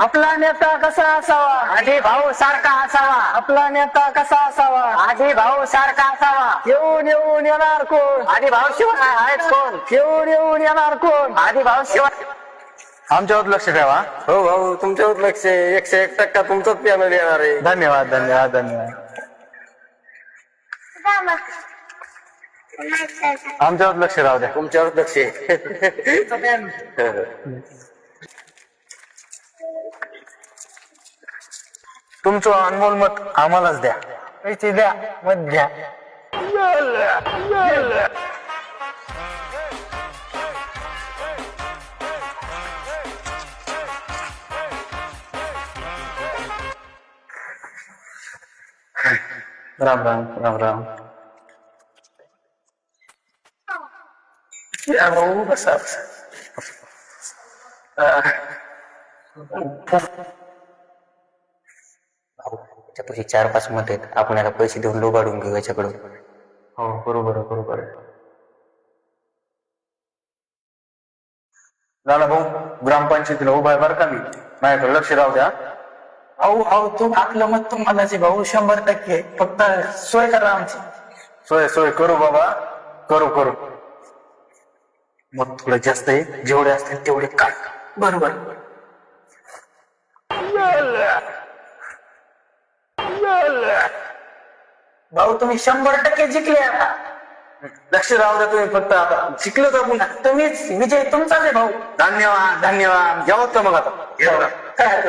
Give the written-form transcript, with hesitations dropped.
आपला नेता कसा असावा? आधी भाऊ सारखा असावा. आपला नेता कसा असावा? आधी भाऊ सारखा असावा. येऊन येऊन येणार कोण? आधी भाऊ शिवाय आहेच कोण? येऊन येऊन येणार कोण? आधी भाऊ शिवाय. आमच्यावर लक्ष ठेवा. हो भाऊ, तुमच्यावर लक्ष 101% तुमचंच पॅनल येणार आहे. धन्यवाद धन्यवाद धन्यवाद. आमच्यावर लक्ष राहू द्या. तुमच्यावर लक्ष आहे. तुमचं अनमोल मत आम्हालाच द्या. पैसे द्या, मत द्या. राम राम राम राम. या भाऊ बसा. त्याच्यापाशी 4-5 मत आहेत. आपल्याला पैसे देऊन लोबाडून घेऊ याच्याकडून. हो बरोबर आहे बरोबर आहे. नाना भाऊ ग्रामपंचायतीला उभा आहे बरं का मी. माझ्याकडे लक्ष राहू द्या. तुम आपलं मत तुम्हालाच भाऊ 100%. फक्त सोय करा आमची. सोय सोय करू बाबा, करू करू. मग थोडं जास्त आहे, जेवढे असतील तेवढे काढ. बरोबर. भाऊ तुम्ही 100% जिंकले. आता लक्ष राहू द्या तुम्ही फक्त. आता शिकलो तर पुन्हा. तुम्हीच विजय तुमचाच आहे भाऊ. धन्यवाद धन्यवाद. जेवत का मग आता? काय